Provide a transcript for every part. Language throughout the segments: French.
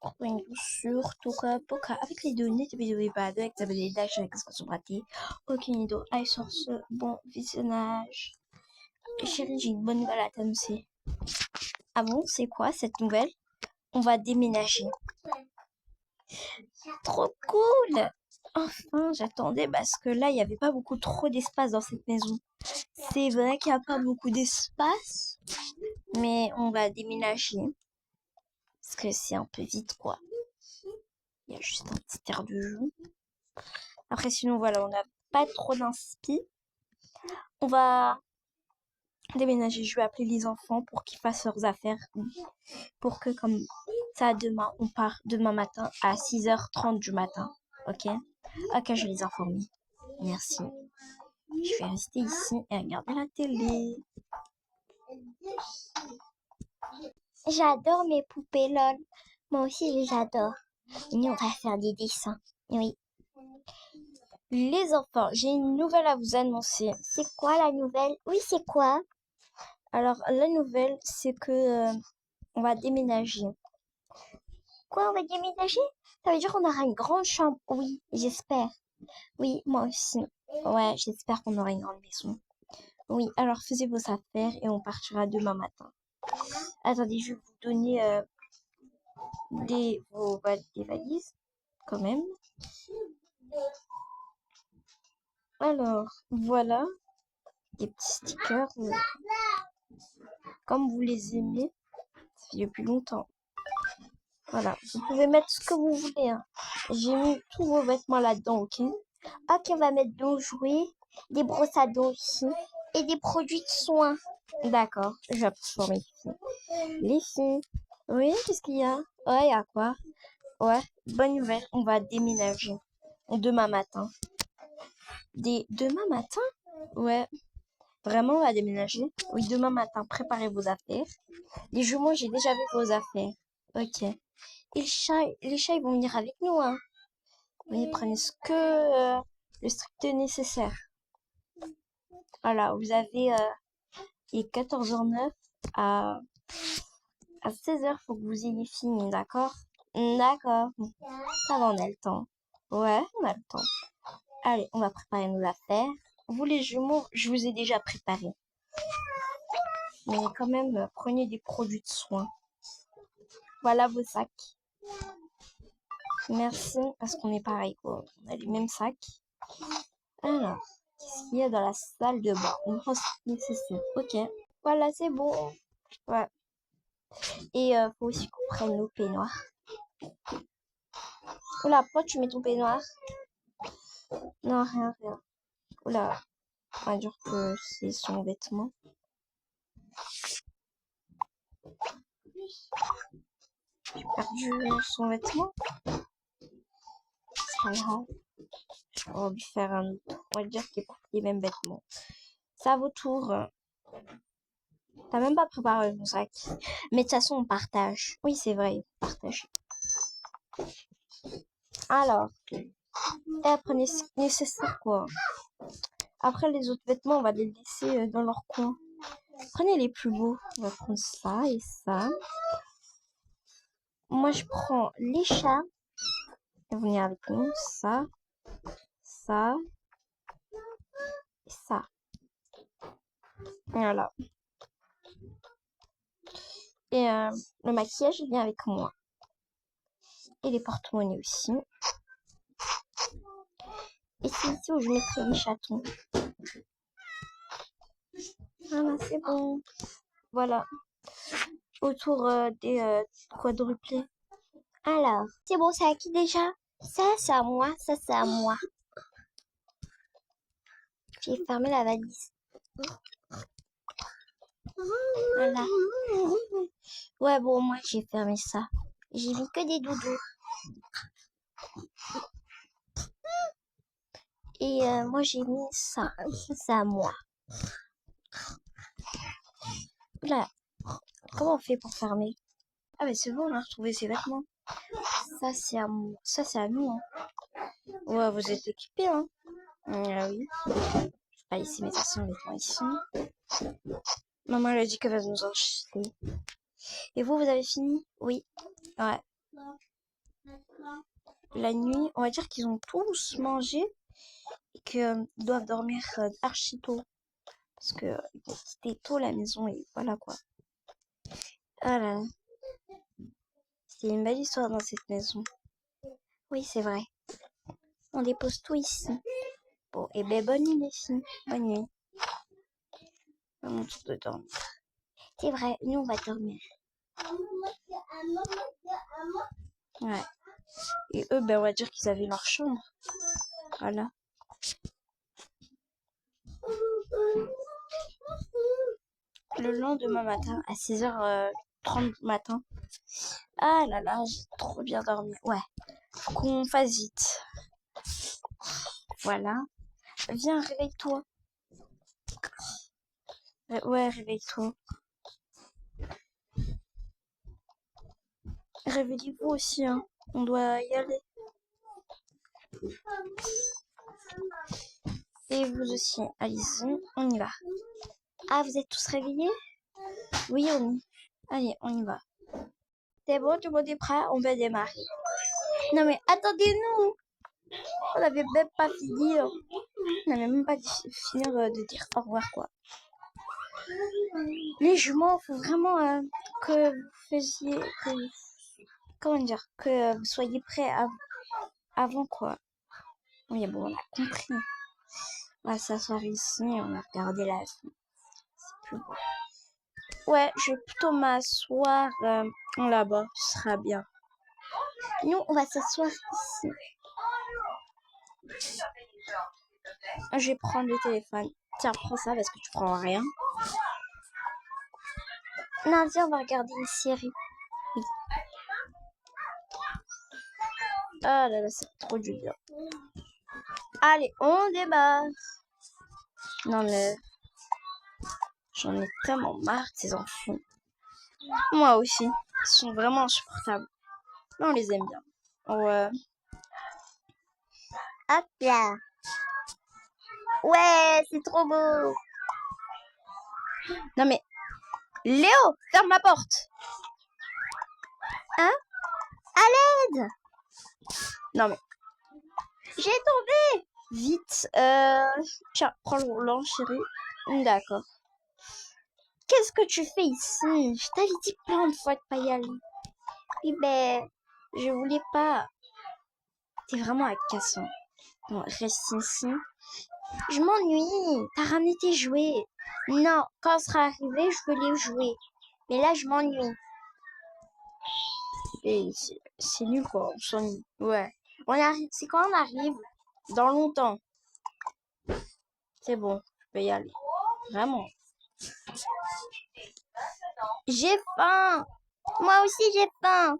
Rendez-vous sur Toka Poka avec les données de vidéo avec des dash avec ce sont ratés. Aucune idée. Allez sur ce bon visionnage. Chérie, j'ai une bonne nouvelle à t'annoncer. Ah bon, c'est quoi cette nouvelle? On va déménager. Trop cool! Enfin, j'attendais parce que là, il n'y avait pas beaucoup trop d'espace dans cette maison. C'est vrai qu'il n'y a pas beaucoup d'espace, mais on va déménager. Parce que c'est un peu vite, quoi. Il y a juste un petit air de jeu. Après, sinon, voilà, on n'a pas trop d'inspi. On va déménager. Je vais appeler les enfants pour qu'ils fassent leurs affaires. Pour que, comme ça, demain, on part demain matin à 6h30 du matin. Ok? Ok, je vais les informer. Merci. Je vais rester ici et regarder la télé. J'adore mes poupées LOL. Moi aussi, j'adore. Nous, on va faire des dessins. Oui. Les enfants, j'ai une nouvelle à vous annoncer. C'est quoi la nouvelle? Oui, c'est quoi? Alors, la nouvelle, c'est que on va déménager. Quoi, on va déménager? Ça veut dire qu'on aura une grande chambre. Oui, j'espère. Oui, moi aussi. Ouais, j'espère qu'on aura une grande maison. Oui, alors faisez vos affaires et on partira demain matin. Attendez, je vais vous donner des valises, quand même. Alors, voilà, des petits stickers, comme vous les aimez, ça fait depuis longtemps. Voilà, vous pouvez mettre ce que vous voulez. Hein. J'ai mis tous vos vêtements là-dedans, ok? Ok, on va mettre nos jouets, des brosses à dents aussi, et des produits de soins. D'accord, je vais transformer les filles. Les filles, oui, qu'est-ce qu'il y a? Ouais, il y a quoi? Ouais, bonne nouvelle, on va déménager demain matin. Demain matin? Ouais, vraiment, on va déménager? Oui, demain matin, préparez vos affaires. Les jumeaux, j'ai déjà vu vos affaires. Ok. Et les chats, ils vont venir avec nous, hein. Vous prenez ce que le strict nécessaire. Voilà, vous avez 14h09 à 16h, faut que vous ayez fini, d'accord? D'accord. Ça va, on a le temps. Ouais, on a le temps. Allez, on va préparer nos affaires. Vous les jumeaux, je vous ai déjà préparé. Mais quand même, prenez des produits de soins. Voilà vos sacs. Merci, parce qu'on est pareil, quoi. On a les mêmes sacs. Alors, qu'est-ce qu'il y a dans la salle de bain? Une brosse nécessaire. Ok. Voilà, c'est bon. Ouais. Et faut aussi qu'on prenne nos peignoirs. Oula, pourquoi tu mets ton peignoir? Non, rien, rien. Oula, on va dire que c'est son vêtement. J'ai perdu son vêtement. C'est pas grave. On va lui faire un autre. On va lui dire qu'il porte les mêmes vêtements. C'est à votre tour. T'as même pas préparé mon sac. Mais de toute façon, on partage. Oui, c'est vrai, on partage. Alors, prenez ce nécessaire, quoi. Après, les autres vêtements, on va les laisser dans leur coin. Prenez les plus beaux. On va prendre ça et ça. Moi, je prends les chats. Ils vont venir avec nous. Ça, ça et ça. Voilà. Et le maquillage, il vient avec moi. Et les porte-monnaies aussi. Et c'est ici où je mettrai les chatons. Voilà, c'est bon. Voilà. Autour des quadruplés. Alors, c'est bon, c'est à qui déjà? Ça, c'est à moi. Ça, c'est à moi. J'ai fermé la valise. Voilà. Ouais, bon, moi, j'ai fermé ça. J'ai mis que des doudous. Et moi, j'ai mis ça. Ça, c'est à moi. Là, comment on fait pour fermer? Ah, mais c'est bon, on a retrouvé ses vêtements. Ça, c'est à moi. Ça, c'est à nous. Hein. Ouais, vous êtes équipés, hein? Ah oui. Je vais pas laisser mes anciens vêtements ici. Maman, elle a dit qu'elle va nous en acheter. Et vous avez fini? Oui. Ouais. La nuit, on va dire qu'ils ont tous mangé et qu'ils doivent dormir archi tôt. Parce que ils vont quitter tôt la maison et voilà quoi. Ah là là, c'est une belle histoire dans cette maison. Oui, c'est vrai. On dépose tout ici. Bon, et ben bonne nuit les filles. Bonne nuit. À mon tour de dormir. C'est vrai, nous on va dormir. Ouais. Et eux, ben on va dire qu'ils avaient leur chambre. Voilà. Le lendemain matin, à 6h30 du matin. Ah là là, j'ai trop bien dormi. Ouais, faut qu'on fasse vite. Voilà. Viens, réveille-toi. Ouais, réveille-toi. Réveillez-vous aussi, hein. On doit y aller. Et vous aussi. Allez-y, on y va. Ah, vous êtes tous réveillés? Oui, on y. Allez, on y va. C'est bon, tout le monde est prêt? On va démarrer. Non mais attendez-nous! On n'avait même pas fini. On n'avait même pas fini de dire au revoir, quoi. Les jumeaux, faut vraiment que vous faisiez, comment dire, que vous soyez prêts avant quoi. Oui, bon, on a compris. On va s'asseoir ici et on va regarder la vie. C'est plus beau. Ouais, je vais plutôt m'asseoir là-bas, ce sera bien. Nous, on va s'asseoir ici. Je vais prendre le téléphone. Tiens, prends ça parce que tu prends rien. Non, viens, on va regarder une série. Oui. Ah là là, c'est trop du bien. Allez, on démarre. Non mais, j'en ai tellement marre de ces enfants. Moi aussi, ils sont vraiment insupportables. Mais on les aime bien. Ouais. Hop là. Ouais, c'est trop beau. Non mais, Léo, ferme la porte. Hein? À l'aide. Non mais, j'ai tombé. Vite, tiens, prends le roulant, chérie. D'accord. Qu'est-ce que tu fais ici? Je t'avais dit plein de fois de pas y aller. Oui, ben, je voulais pas. T'es vraiment agaçant. Bon, reste ici. Je m'ennuie. T'as ramené tes jouets. Non, quand on sera arrivé, je veux les jouer. Mais là, je m'ennuie. Et c'est nul, quoi. On s'ennuie. Ouais. On arrive. C'est quand on arrive? Dans longtemps. C'est bon. Je peux y aller. Vraiment. J'ai faim. Moi aussi, j'ai faim.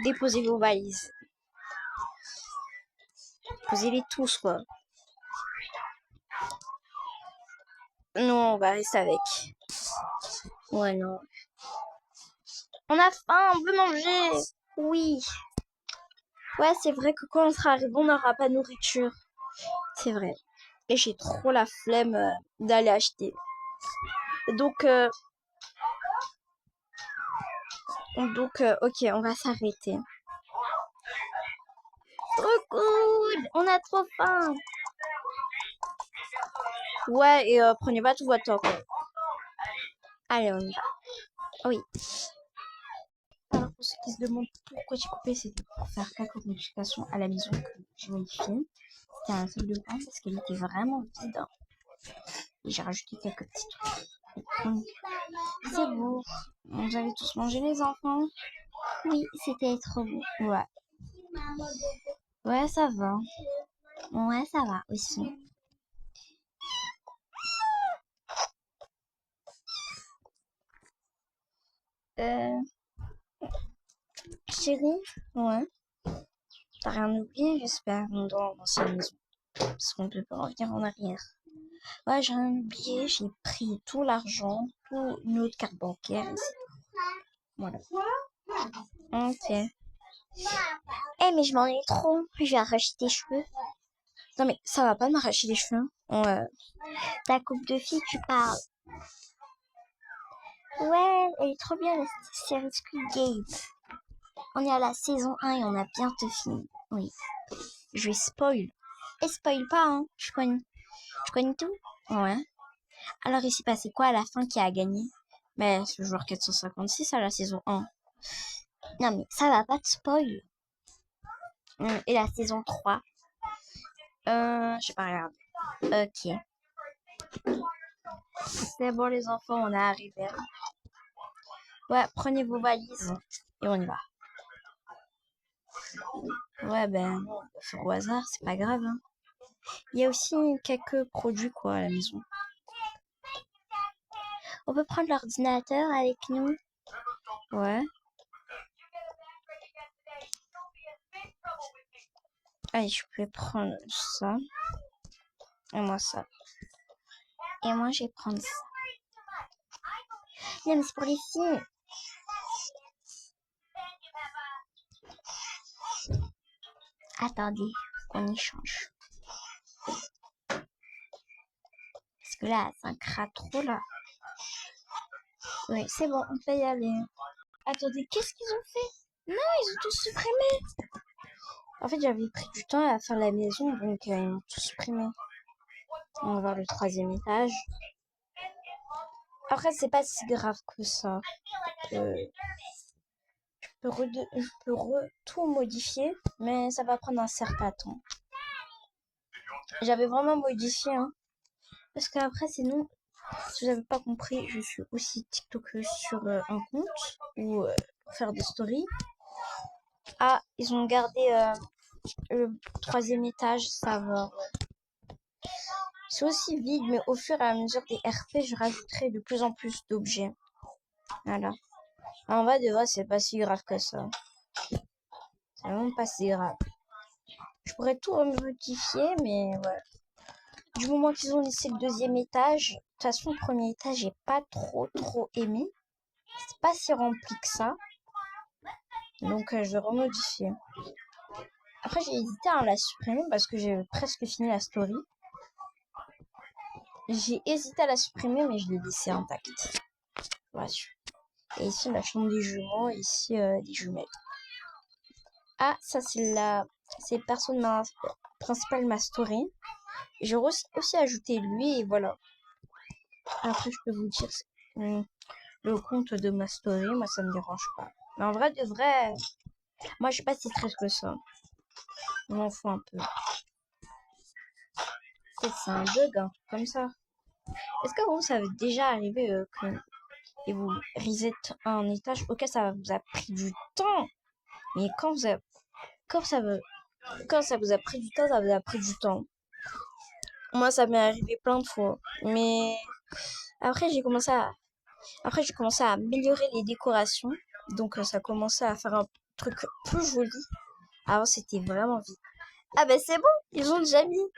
Déposez vos valises. Posez-les tous, quoi. Non, on va rester avec. Ouais, non. On a faim, on veut manger. Oui. Ouais, c'est vrai que quand on sera arrivé, on n'aura pas de nourriture. C'est vrai. Et j'ai trop la flemme d'aller acheter. Donc, ok, on va s'arrêter. Trop cool. On a trop faim. Ouais, et prenez pas tout votre temps, quoi. Allez, on y va. Oui. Alors, pour ceux qui se demandent pourquoi j'ai coupé, c'était pour faire quelques modifications à la maison que j'ai modifiées. C'était un salle de bain parce qu'elle était vraiment vide. Et j'ai rajouté quelques petits trucs. Donc, c'est beau. Vous avez tous mangé les enfants? Oui, c'était trop beau. Ouais. Ouais, ça va. Ouais, ça va aussi. Euh, chérie? Ouais. T'as rien oublié, j'espère, dans l'ancienne maison. Parce qu'on peut pas revenir en arrière. Ouais, j'ai rien oublié, j'ai pris tout l'argent, tout une autre carte bancaire, et c'est tout. Voilà. Ok. Eh, mais je m'ennuie trop. Je vais arracher tes cheveux. Non, mais ça va pas de m'arracher les cheveux. Ouais. Ta coupe de fille, tu parles. Ouais, elle est trop bien, la série Squid Game. On est à la saison 1 et on a bientôt fini. Oui. Je vais spoil. Et spoil pas, hein. Je connais tout. Ouais. Alors, il s'est passé quoi à la fin qui a gagné? Mais c'est le joueur 456 à la saison 1. Non, mais ça va pas de spoil. Et la saison 3? J'ai pas regardé. Ok. C'est bon, les enfants, on est arrivé. Ouais, prenez vos valises et on y va. Ouais, ben, on va faire au hasard, c'est pas grave, hein. Il y a aussi quelques produits, quoi, à la maison. On peut prendre l'ordinateur avec nous? Ouais. Allez, je peux prendre ça. Et moi, ça. Et moi, je vais prendre ça. Non, mais c'est pour les filles. Attendez, on échange. Parce que là, ça craque trop, là. Oui, c'est bon, on peut y aller. Attendez, qu'est-ce qu'ils ont fait? Non, ils ont tout supprimé. En fait, j'avais pris du temps à faire la maison, donc ils ont tout supprimé. On va voir le 3e étage. Après, c'est pas si grave que ça. Je peux tout modifier, mais ça va prendre un certain temps. J'avais vraiment modifié, hein. Parce qu'après, sinon, si vous n'avez pas compris, je suis aussi TikTokeuse sur un compte ou pour faire des stories. Ah, ils ont gardé le 3e étage, ça va. C'est aussi vide, mais au fur et à mesure des RP, je rajouterai de plus en plus d'objets. Voilà. En vrai, de vrai, c'est pas si grave que ça. C'est vraiment pas si grave. Je pourrais tout remodifier, mais ouais. Du moment qu'ils ont laissé le 2e étage, de toute façon, le 1er étage, j'ai pas trop aimé. C'est pas si rempli que ça. Donc, je vais remodifier. Après, j'ai hésité à la supprimer parce que j'ai presque fini la story. J'ai hésité à la supprimer, mais je l'ai laissée intacte. Voilà. Et ici, la chambre des jumeaux, ici, des jumelles. Ah, ça, c'est le perso de ma principale, ma story. J'ai aussi ajouté lui, et voilà. Après, je peux vous dire le compte de ma story, moi, ça me dérange pas. Mais en vrai, de vrai, moi, je suis pas si stress que ça. Je m'en fous un peu. Peut-être c'est un bug, hein, comme ça. Est-ce que vous, ça avait déjà arrivé que et vous reset un étage? Ok, ça vous a pris du temps. Mais quand ça vous a pris du temps, ça vous a pris du temps. Moi, ça m'est arrivé plein de fois. Mais après, après, j'ai commencé à améliorer les décorations. Donc, ça commençait à faire un truc plus joli. Avant, c'était vraiment vide. Ah ben, c'est bon, ils ont déjà mis.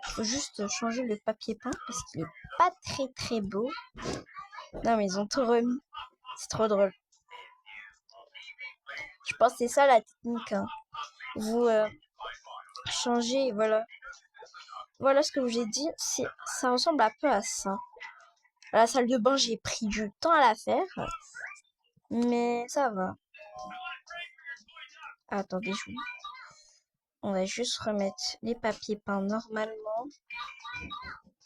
Faut juste changer le papier peint parce qu'il est pas très beau. Non, mais ils ont tout remis. C'est trop drôle. Je pense que c'est ça la technique, hein. Vous changez, voilà. Voilà ce que j'ai dit. Ça ressemble un peu à ça. La salle de bain, j'ai pris du temps à la faire. Mais ça va. Attendez, on va juste remettre les papiers peints normalement.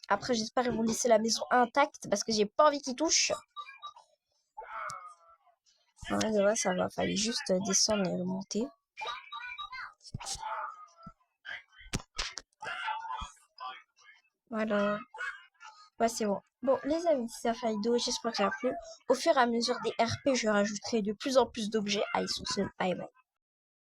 Après, j'espère qu'ils vont laisser la maison intacte parce que j'ai pas envie qu'ils touchent. Ouais, ça va. Fallait juste descendre et remonter. Voilà. Ouais, c'est bon. Bon, les amis, c'est la fin vidéo. J'espère que ça a plu. Au fur et à mesure des RP, je rajouterai de plus en plus d'objets. Allez, sur ce, bye bye.